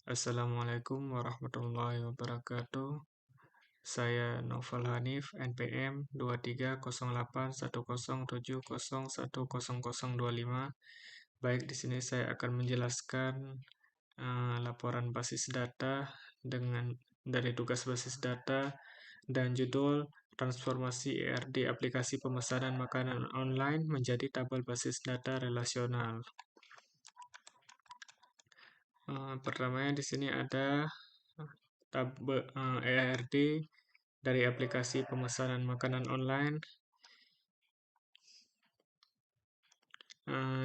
Assalamualaikum warahmatullahi wabarakatuh. Saya Novel Hanif, NPM 23081070010025. Baik, di sini saya akan menjelaskan laporan basis data dari tugas basis data dan judul transformasi ERD aplikasi pemesanan makanan online menjadi tabel basis data relasional. Pertamanya di sini ada tabel ERD dari aplikasi pemesanan makanan online.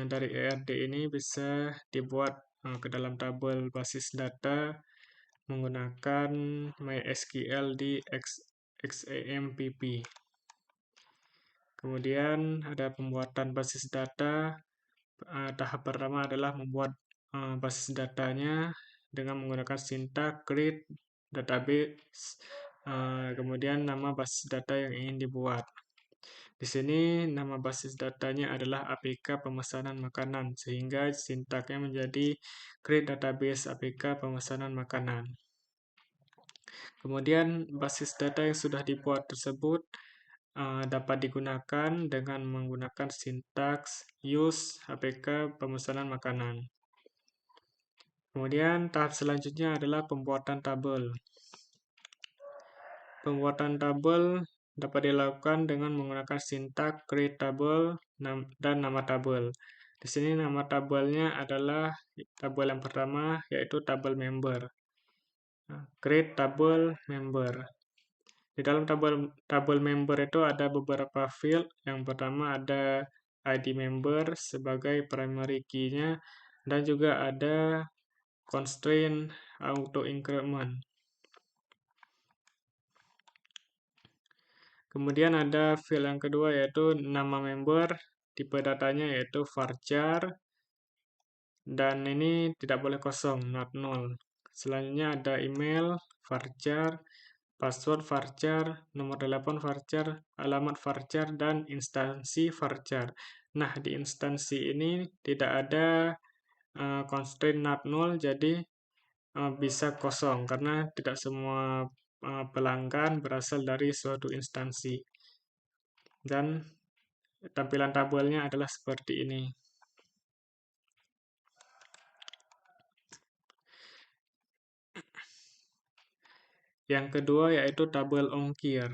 Dari ERD ini bisa dibuat ke dalam tabel basis data menggunakan MySQL di XAMPP. Kemudian ada pembuatan basis data. Tahap pertama adalah membuat basis datanya dengan menggunakan sintak create database, kemudian nama basis data yang ingin dibuat. Di sini nama basis datanya adalah APK pemesanan makanan, sehingga sintaknya menjadi create database APK pemesanan makanan. Kemudian basis data yang sudah dibuat tersebut dapat digunakan dengan menggunakan sintaks use APK pemesanan makanan. Kemudian tahap selanjutnya adalah pembuatan tabel. Pembuatan tabel dapat dilakukan dengan menggunakan sintak create table dan nama tabel. Di sini nama tabelnya adalah tabel yang pertama, yaitu tabel member. Create tabel member. Di dalam tabel member itu ada beberapa field. Yang pertama ada ID member sebagai primary key-nya, dan juga ada constraint auto increment. Kemudian ada field yang kedua, yaitu nama member, tipe datanya yaitu varchar, dan ini tidak boleh kosong, not null. Selanjutnya ada email, varchar, password varchar, nomor telepon varchar, alamat varchar, dan instansi varchar. Nah, di instansi ini tidak ada constraint not null, jadi bisa kosong karena tidak semua pelanggan berasal dari suatu instansi. Dan tampilan tabelnya adalah seperti ini. Yang kedua yaitu tabel ongkir.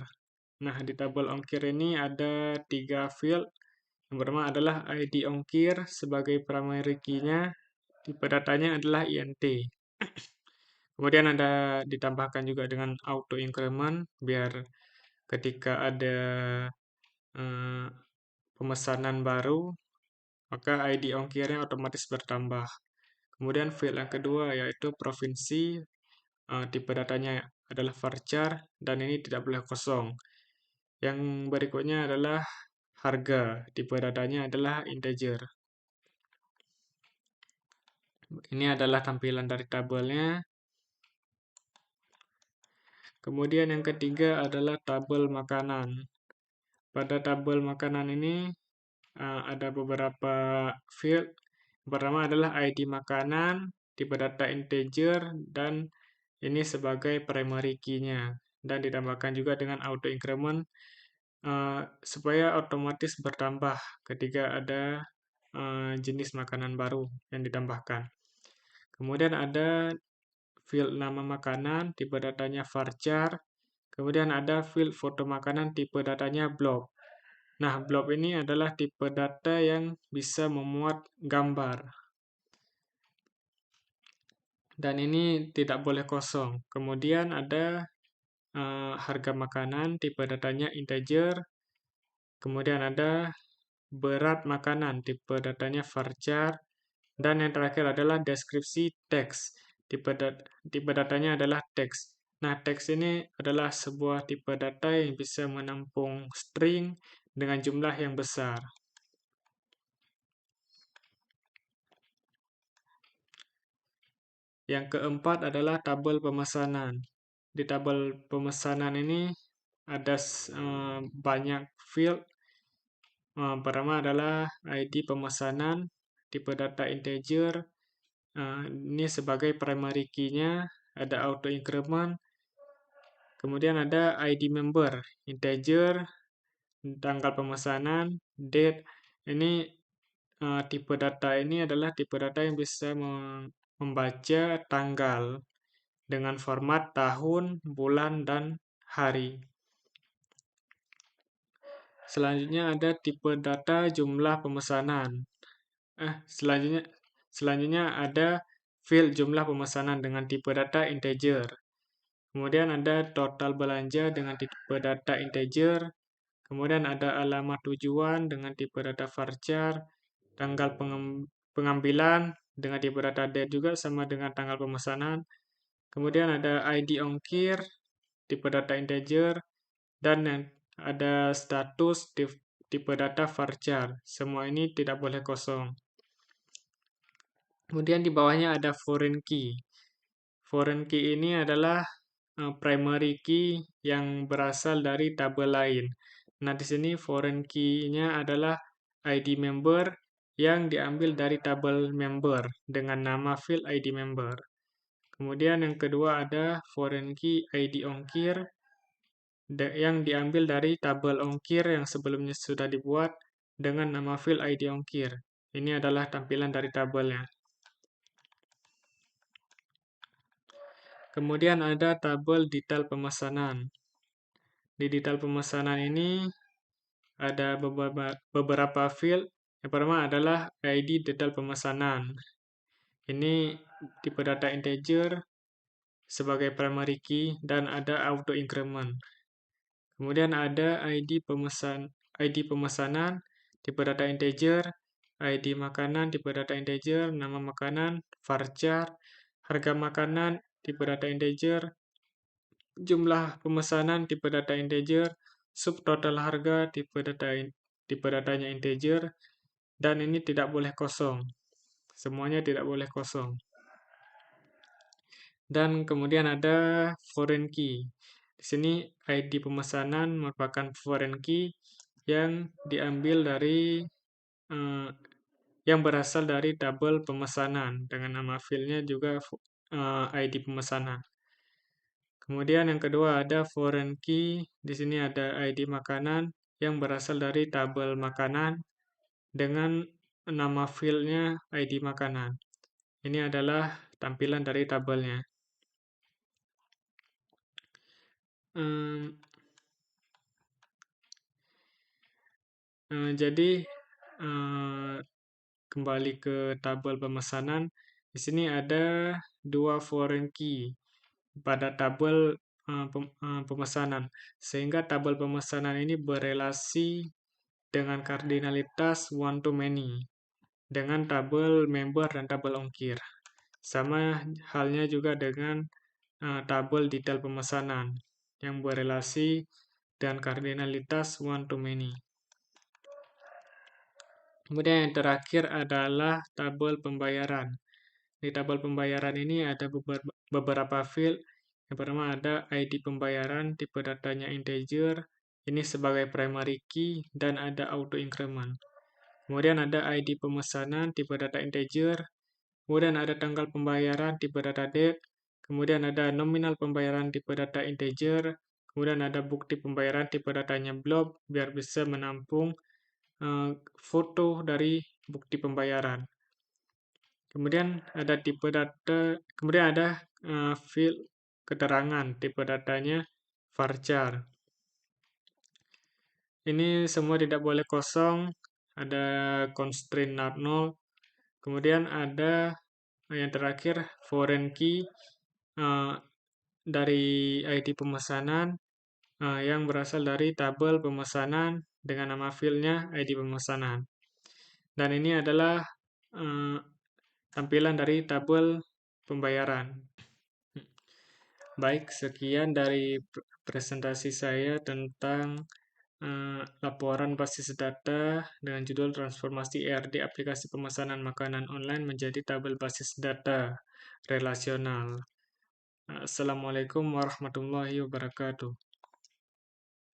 Nah, di tabel ongkir ini ada 3 field. Yang pertama adalah ID ongkir sebagai primary key-nya, tipe datanya adalah INT. Kemudian ada ditambahkan juga dengan auto increment, biar ketika ada pemesanan baru, maka ID ongkirnya otomatis bertambah. Kemudian field yang kedua yaitu provinsi, tipe datanya adalah varchar, dan ini tidak boleh kosong. Yang berikutnya adalah harga, tipe datanya adalah integer. Ini adalah tampilan dari tabelnya. Kemudian yang ketiga adalah tabel makanan. Pada tabel makanan ini ada beberapa field. Yang pertama adalah ID makanan, tipe data integer, dan ini sebagai primary key-nya. Dan ditambahkan juga dengan auto increment supaya otomatis bertambah ketika ada jenis makanan baru yang ditambahkan. Kemudian ada field nama makanan, tipe datanya varchar. Kemudian ada field foto makanan, tipe datanya blob. Nah, blob ini adalah tipe data yang bisa memuat gambar. Dan ini tidak boleh kosong. Kemudian ada harga makanan, tipe datanya integer. Kemudian ada berat makanan, tipe datanya varchar. Dan yang terakhir adalah deskripsi teks. Tipe datanya adalah teks. Nah, teks ini adalah sebuah tipe data yang bisa menampung string dengan jumlah yang besar. Yang keempat adalah tabel pemesanan. Di tabel pemesanan ini ada banyak field. Pertama adalah ID pemesanan, tipe data integer, Ini sebagai primary key-nya, ada auto increment, kemudian ada ID member, integer, tanggal pemesanan, date. Ini tipe data ini adalah tipe data yang bisa membaca tanggal dengan format tahun, bulan, dan hari. Selanjutnya ada tipe data jumlah pemesanan. Selanjutnya ada field jumlah pemesanan dengan tipe data integer. Kemudian ada total belanja dengan tipe data integer. Kemudian ada alamat tujuan dengan tipe data varchar. Tanggal pengambilan dengan tipe data date juga sama dengan tanggal pemesanan. Kemudian ada ID ongkir, tipe data integer, dan ada status tipe data varchar. Semua ini tidak boleh kosong. Kemudian di bawahnya ada foreign key. Foreign key ini adalah primary key yang berasal dari tabel lain. Nah, di sini foreign key-nya adalah ID member yang diambil dari tabel member dengan nama field ID member. Kemudian yang kedua ada foreign key ID ongkir yang diambil dari tabel ongkir yang sebelumnya sudah dibuat dengan nama field ID ongkir. Ini adalah tampilan dari tabelnya. Kemudian ada tabel detail pemesanan. Di detail pemesanan ini ada beberapa field. Yang pertama adalah ID detail pemesanan. Ini tipe data integer sebagai primary key dan ada auto increment. Kemudian ada ID pemesanan, tipe data integer, ID makanan, tipe data integer, nama makanan, varchar, harga makanan, tipe data integer, jumlah pemesanan, tipe data integer, subtotal harga, tipe datanya integer, dan ini tidak boleh kosong. Semuanya tidak boleh kosong. Dan kemudian ada foreign key. Di sini ID pemesanan merupakan foreign key yang diambil dari yang berasal dari tabel pemesanan dengan nama filenya juga ID pemesanan. Kemudian yang kedua ada foreign key. Di sini ada ID makanan yang berasal dari tabel makanan dengan nama filenya ID makanan. Ini adalah tampilan dari tabelnya. Jadi kembali ke tabel pemesanan. Di sini ada dua foreign key pada tabel pemesanan, sehingga tabel pemesanan ini berelasi dengan kardinalitas one to many dengan tabel member dan tabel ongkir. Sama halnya juga dengan tabel detail pemesanan yang berelasi dan kardinalitas one to many. Kemudian yang terakhir adalah tabel pembayaran. Di tabel pembayaran ini ada beberapa field. Yang pertama ada ID pembayaran, tipe datanya integer, ini sebagai primary key, dan ada auto increment. Kemudian ada ID pemesanan, tipe data integer, kemudian ada tanggal pembayaran, tipe data date, kemudian ada nominal pembayaran, tipe data integer, kemudian ada bukti pembayaran, tipe datanya blob, biar bisa menampung foto dari bukti pembayaran. Kemudian ada tipe data, kemudian ada field keterangan, tipe datanya varchar. Ini semua tidak boleh kosong, ada constraint not null. Kemudian ada yang terakhir foreign key dari ID pemesanan yang berasal dari tabel pemesanan dengan nama fieldnya ID pemesanan. Dan ini adalah tampilan dari tabel pembayaran. Baik, sekian dari presentasi saya tentang laporan basis data dengan judul Transformasi ERD Aplikasi Pemesanan Makanan Online menjadi Tabel Basis Data Relasional. Assalamualaikum warahmatullahi wabarakatuh.